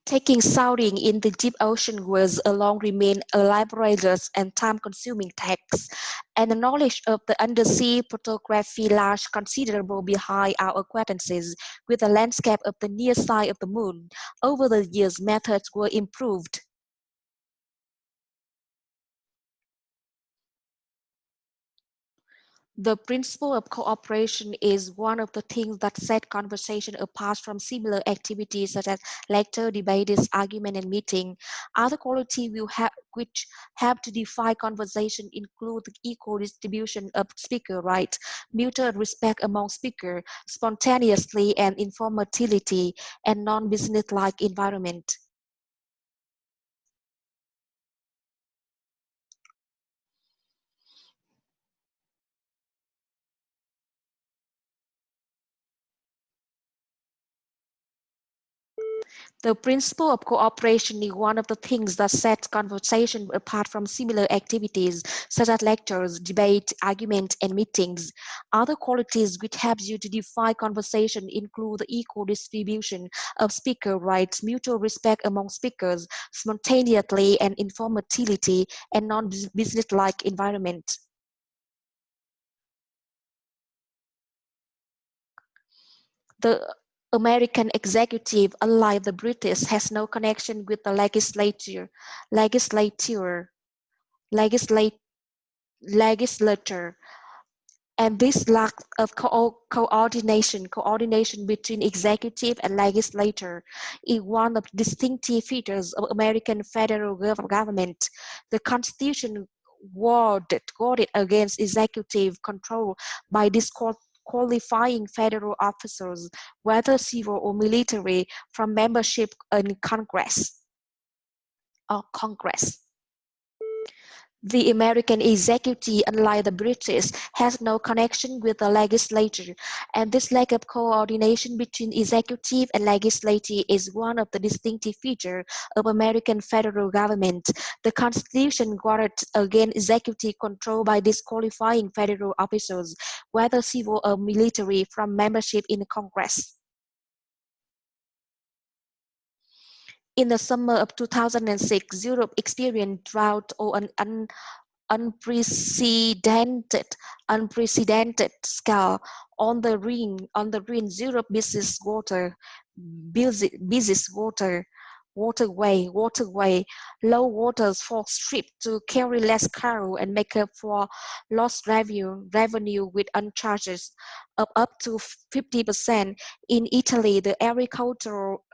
Taking sounding in the deep ocean was a long remain a laborious and time-consuming task, and the knowledge of the undersea photography lies considerable behind our acquaintances with the landscape of the near side of the moon. Over the years, methods were improved. The principle of cooperation is one of the things that set conversation apart from similar activities such as lecture, debates, argument, and meeting. Other qualities which help to define conversation include the equal distribution of speaker rights, mutual respect among speakers, spontaneously and informality, and non-business-like environment. The principle of cooperation is one of the things that sets conversation apart from similar activities such as lectures, debate, argument, and meetings. Other qualities which help you to define conversation include the equal distribution of speaker rights, mutual respect among speakers, spontaneity and informality, and non-business-like environment. The American executive, unlike the British, has no connection with the legislature, legislate, legislature, and this lack of coordination between executive and legislature is one of the distinctive features of American federal government. The Constitution guarded against executive control by disqualifying federal officers, whether civil or military, from membership in Congress. The American executive, unlike the British, has no connection with the legislature, and this lack of coordination between executive and legislature is one of the distinctive features of American federal government. The Constitution guarded against executive control by disqualifying federal officers, whether civil or military, from membership in Congress. In the summer of 2006, Europe experienced drought or an unprecedented scale on the Rhine Europe business waterway. Low waters force ships to carry less cargo and make up for lost revenue with uncharges of up to 50%. In Italy, the Agricultural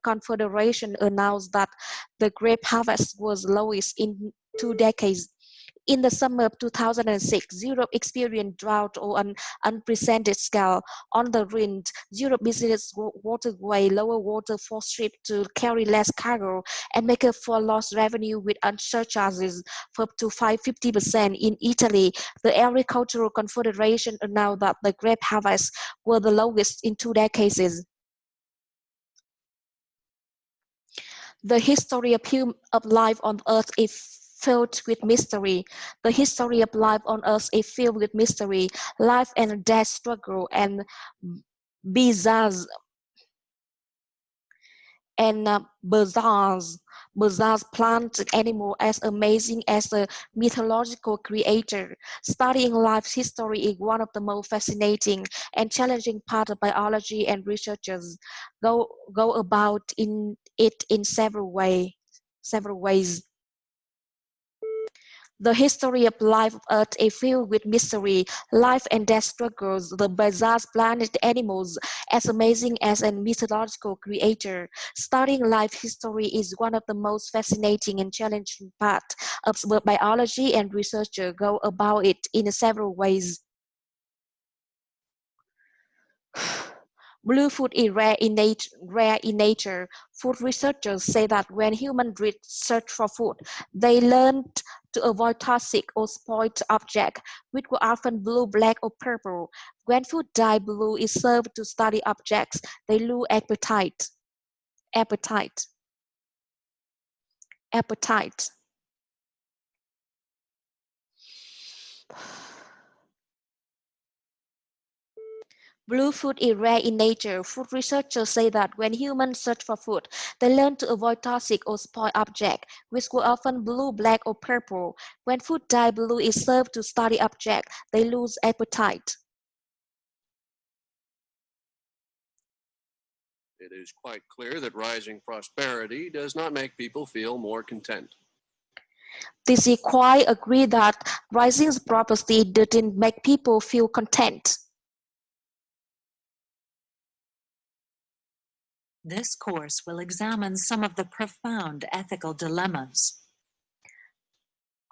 Confederation announced that the grape harvest was lowest in 2 decades. In the summer of 2006, Europe experienced drought on an unprecedented scale. On the Rhine, Europe business waterway, lower water forced ships to carry less cargo and make up for lost revenue with surcharges for up to 50%. In Italy, the Agricultural Confederation announced that the grape harvest were the lowest in 2 decades. The history of life on Earth is filled with mystery. The history of life on Earth is filled with mystery, life and death struggle, and bizarre plant and animal as amazing as a mythological creator. Studying life's history is one of the most fascinating and challenging part of biology, and researchers go about in several ways. The history of life on Earth is filled with mystery, life and death struggles, the bizarre planet animals as amazing as a mythological creator. Studying life history is one of the most fascinating and challenging parts of biology, and researchers go about it in several ways. Blue food is rare in nature. Food researchers say that when humans search for food, they learned to avoid toxic or spoiled objects, which were often blue, black, or purple. When food dyed blue is served to study objects, they lose appetite. Blue food is rare in nature. Food researchers say that when humans search for food, they learn to avoid toxic or spoiled objects, which were often blue, black, or purple. When food dye blue is served to study objects, they lose appetite. It is quite clear that rising prosperity does not make people feel more content. This is quite agree that rising prosperity didn't make people feel content. This course will examine some of the profound ethical dilemmas.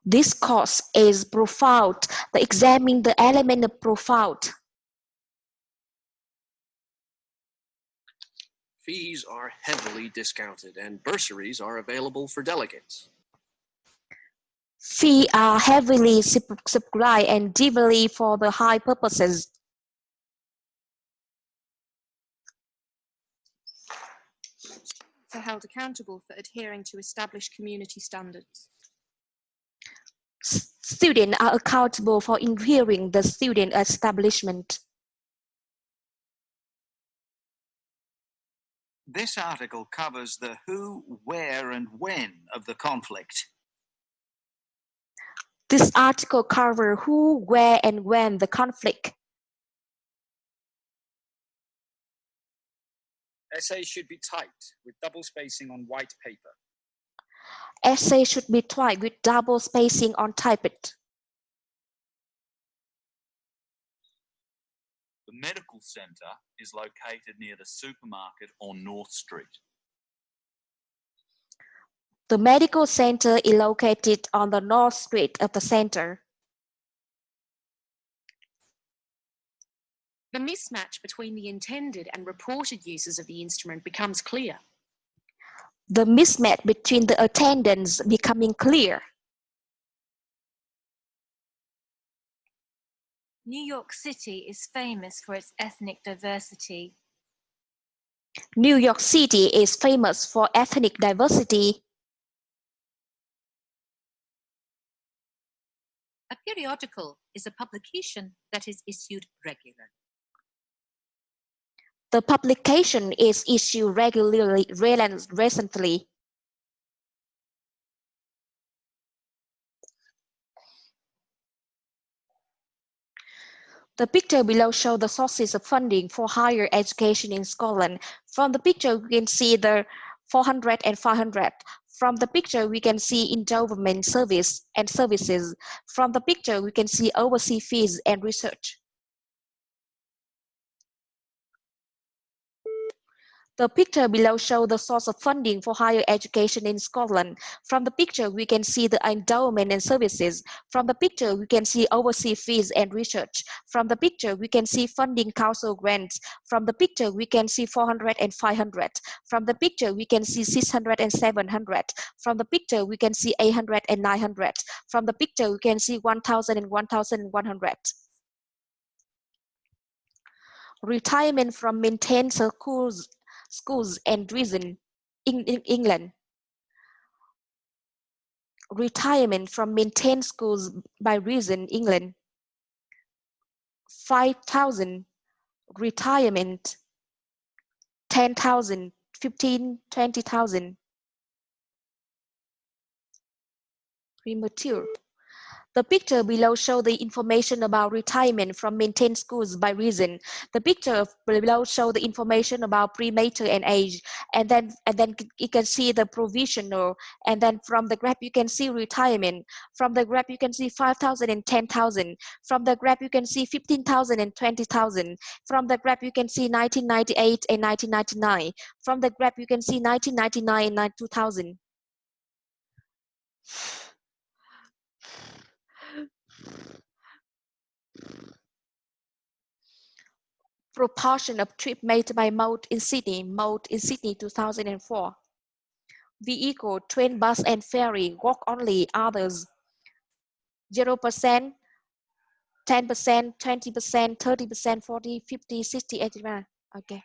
This course is profound. They examine the element of profound. Fees are heavily discounted and bursaries are available for delegates. Fees are heavily subscribed and deeply for the high purposes. Are held accountable for adhering to established community standards. Students are accountable for adhering the student establishment. This article covers the who, where, and when of the conflict. This article covers who, where, and when the conflict. Essays should be typed with double spacing on white paper. Essay should be typed with double spacing on typed. The medical centre is located near the supermarket on North Street. The medical center is located on the North Street of the center. The mismatch between the intended and reported uses of the instrument becomes clear. The mismatch between the attendants becoming clear. New York City is famous for its ethnic diversity. New York City is famous for ethnic diversity. A periodical is a publication that is issued regularly. The publication is issued regularly recently. The picture below shows the sources of funding for higher education in Scotland. From the picture, we can see the 400 and 500. From the picture, we can see endowment service and services. From the picture, we can see overseas fees and research. The picture below shows the source of funding for higher education in Scotland. From the picture, we can see the endowment and services. From the picture, we can see overseas fees and research. From the picture, we can see funding council grants. From the picture, we can see 400 and 500. From the picture, we can see 600 and 700. From the picture, we can see 800 and 900. From the picture, we can see 1000 and 1100. Retirement from maintained schools and reason in England. Retirement from maintained schools by reason England. 5,000. Retirement 10,000, 15, 20,000. Premature. The picture below shows the information about retirement from maintained schools by reason. The picture below shows the information about premature and age, and then you can see the provisional, and then from the graph you can see retirement. From the graph you can see 5,000 and 10,000. From the graph you can see 15,000 and 20,000. From the graph you can see 1998 and 1999. From the graph you can see 1999 and 2000. Proportion of trip made by mode in Sydney 2004. Vehicle, train, bus, and ferry, walk only, others. 0%, 10%, 20%, 30%, 40, 50, 60, 80. Okay.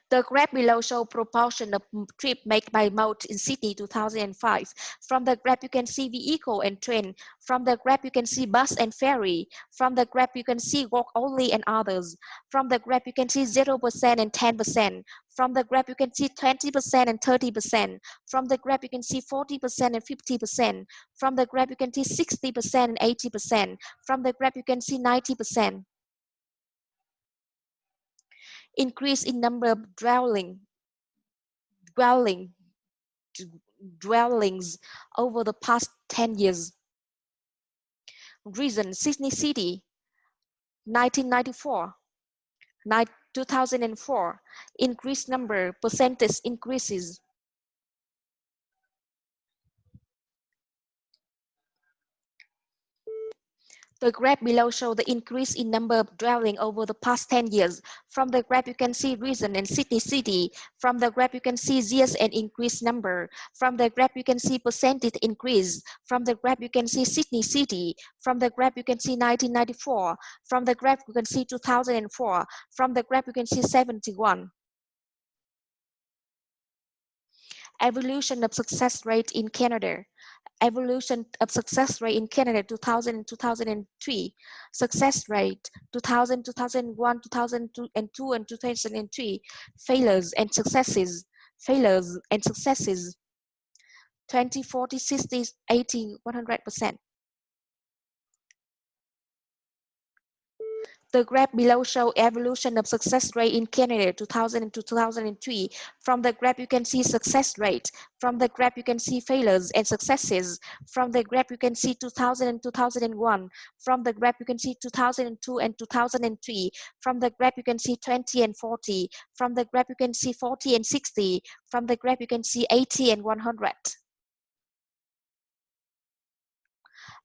The graph below shows proportion of trip made by mode in Sydney 2005. From the graph you can see vehicle and train. From the graph you can see bus and ferry. From the graph you can see walk only and others. From the graph you can see 0% and 10%. From the graph you can see 20% and 30%. From the graph you can see 40% and 50%. From the graph you can see 60% and 80%. From the graph you can see 90%. Increase in number of dwellings over the past 10 years. Reason: Sydney City, 1994, 2004, increased number, percentage increases. The graph below shows the increase in number of dwelling over the past 10 years. From the graph, you can see reason and Sydney City. From the graph, you can see years and increased number. From the graph, you can see percentage increase. From the graph, you can see Sydney City. From the graph, you can see 1994. From the graph, you can see 2004. From the graph, you can see 71. Evolution of success rate in Canada. Evolution of success rate in Canada 2000 and 2003. Success rate 2000, 2001, 2002 and 2003. Failures and successes. Failures and successes. 20, 40, 60, 80, 100%. The graph below shows evolution of success rate in Canada 2000 and 2003. From the graph you can see success rate. From the graph you can see failures and successes. From the graph you can see 2000 and 2001. From the graph you can see 2002 and 2003. From the graph you can see 20 and 40. From the graph you can see 40 and 60. From the graph you can see 80 and 100.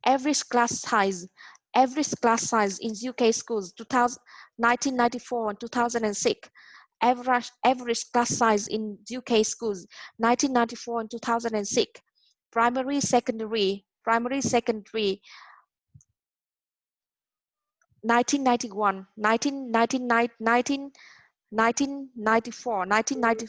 Average class size. Average class size in UK schools 1994 and 2006. Average class size in UK schools 1994 and 2006. Primary, secondary. 1991, 1994, 1990.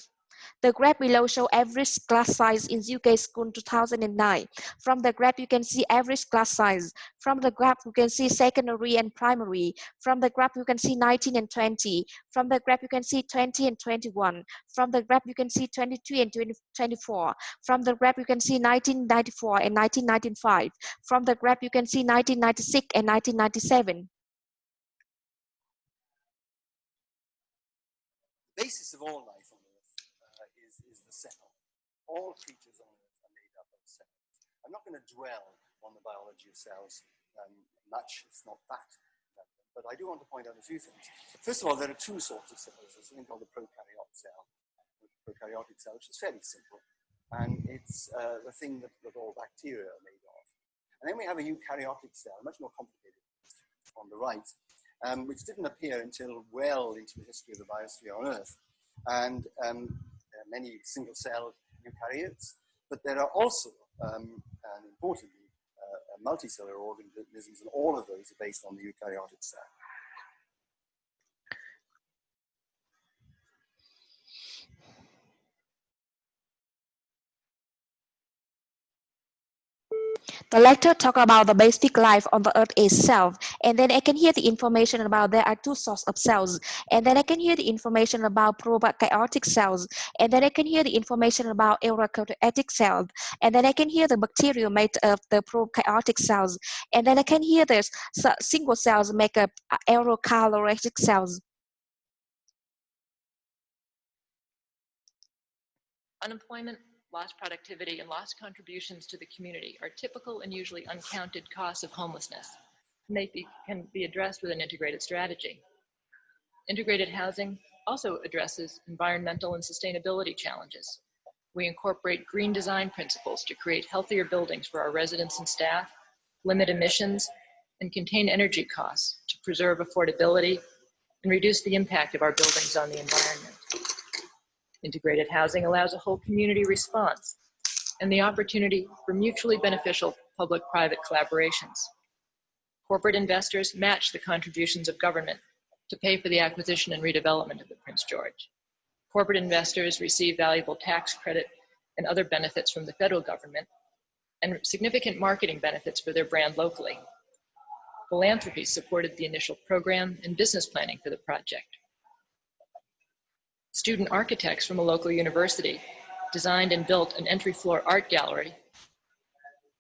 The graph below shows average class size in UK school 2009. From the graph you can see average class size. From the graph you can see secondary and primary. From the graph you can see 19 and 20. From the graph you can see 20 and 21. From the graph you can see 23 and 24. From the graph you can see 1994 and 1995. From the graph you can see 1996 and 1997. The basis of all life on Earth is the cell. All creatures on Earth are made up of cells. I'm not going to dwell on the biology of cells much. It's not that. But I do want to point out a few things. First of all, there are two sorts of cells. There's something called the prokaryotic cell, which is fairly simple. And it's the thing that all bacteria are made of. And then we have a eukaryotic cell, much more complicated on the right, which didn't appear until well into the history of the biosphere on Earth. And there are many single-celled eukaryotes, but there are also, and importantly, multicellular organisms, and all of those are based on the eukaryotic cell. The lecture talk about the basic life on the earth itself, and then I can hear the information about there are two sorts of cells, and then I can hear the information about prokaryotic cells, and then I can hear the information about eukaryotic cells, and then I can hear the bacteria made of the prokaryotic cells, and then I can hear the single cells make up eukaryotic cells. Unemployment, lost productivity, and lost contributions to the community are typical and usually uncounted costs of homelessness, and they can be addressed with an integrated strategy. Integrated housing also addresses environmental and sustainability challenges. We incorporate green design principles to create healthier buildings for our residents and staff, limit emissions, and contain energy costs to preserve affordability and reduce the impact of our buildings on the environment. Integrated housing allows a whole community response and the opportunity for mutually beneficial public-private collaborations. Corporate investors match the contributions of government to pay for the acquisition and redevelopment of the Prince George. Corporate investors receive valuable tax credit and other benefits from the federal government, and significant marketing benefits for their brand locally. Philanthropy supported the initial program and business planning for the project. Student architects from a local university designed and built an entry floor art gallery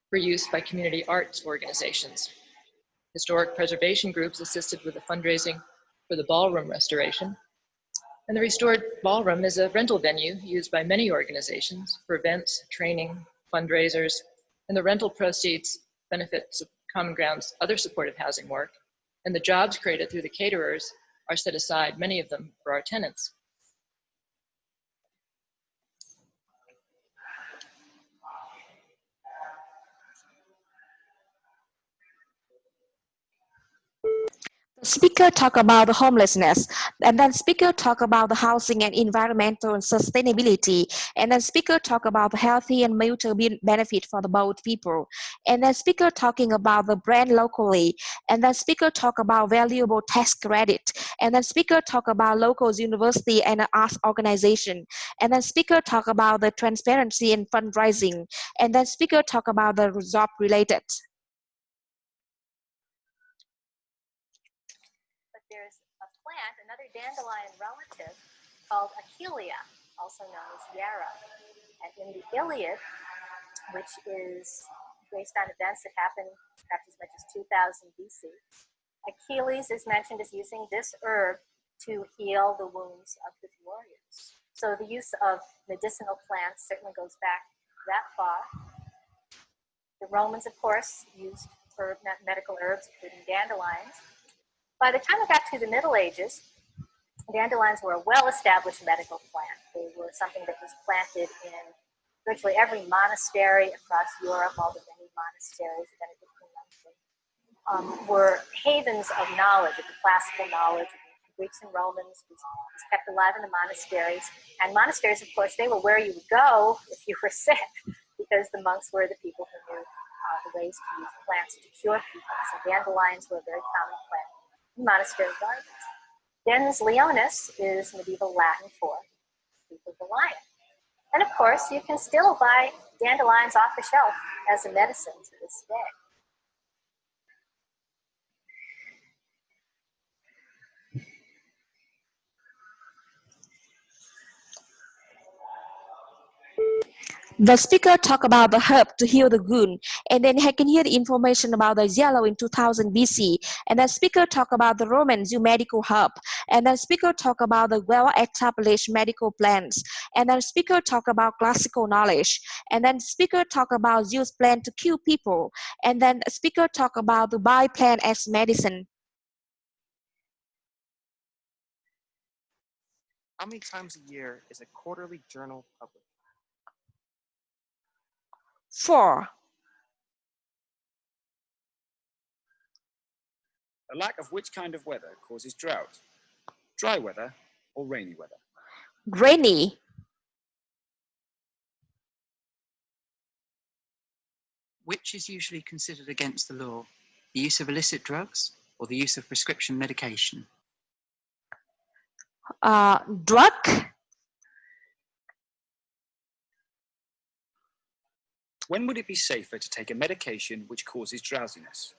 for use by community arts organizations. Historic preservation groups assisted with the fundraising for the ballroom restoration. And the restored ballroom is a rental venue used by many organizations for events, training, fundraisers, and the rental proceeds benefit Common Ground's other supportive housing work, and the jobs created through the caterers are set aside, many of them for our tenants. The speaker talk about the homelessness, and then speaker talk about the housing and environmental sustainability, and then speaker talk about the healthy and mutual benefit for the both people, and then speaker talking about the brand locally, and then speaker talk about valuable tax credit, and then speaker talk about local university and arts organization, and then speaker talk about the transparency and fundraising, and then speaker talk about the job related. There's a plant, another dandelion relative, called Achillea, also known as yarrow. And in the Iliad, which is based on events that happened perhaps as much as 2000 BC, Achilles is mentioned as using this herb to heal the wounds of his warriors. So the use of medicinal plants certainly goes back that far. The Romans, of course, used medical herbs, including dandelions. By the time we got to the Middle Ages, dandelions were a well-established medical plant. They were something that was planted in virtually every monastery across Europe. All the many monasteries, Benedictine monasteries, were havens of knowledge, of the classical knowledge of the Greeks and Romans, was kept alive in the monasteries. And monasteries, of course, they were where you would go if you were sick, because the monks were the people who knew the ways to use plants to cure people. So dandelions were a very common plant in monastery gardens. Dens leonis is medieval Latin for sleep of the lion. And of course, you can still buy dandelions off the shelf as a medicine to this day. The speaker talk about the herb to heal the wound, and then I can hear the information about the yellow in 2000 BC, and then speaker talk about the Roman medical herb, and then speaker talk about the well-established medical plants, and then speaker talk about classical knowledge, and then speaker talk about use plant to kill people, and then speaker talk about the buy plant as medicine. How many times a year is a quarterly journal published? 4. A lack of which kind of weather causes drought? Dry weather or rainy weather? Rainy. Which is usually considered against the law? The use of illicit drugs or the use of prescription medication? Drug. When would it be safer to take a medication which causes drowsiness?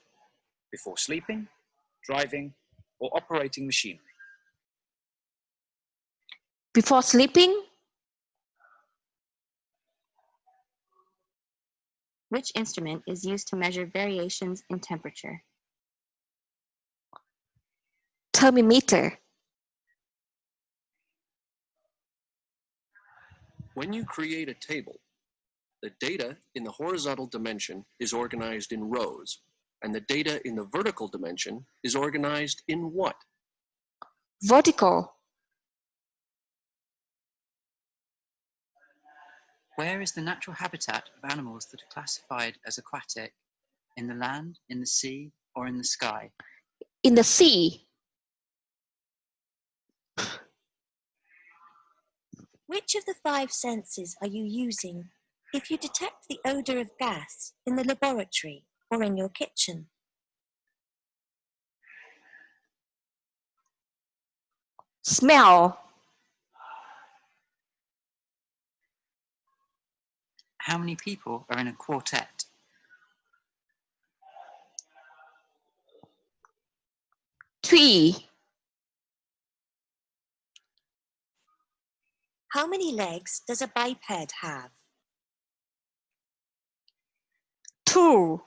Before sleeping, driving, or operating machinery? Before sleeping. Which instrument is used to measure variations in temperature? Thermometer. When you create a table, the data in the horizontal dimension is organized in rows, and the data in the vertical dimension is organized in what? Vertical. Where is the natural habitat of animals that are classified as aquatic? In the land, in the sea, or in the sky? In the sea. Which of the 5 senses are you using if you detect the odor of gas in the laboratory or in your kitchen? Smell. How many people are in a quartet? Three. How many legs does a biped have? Two.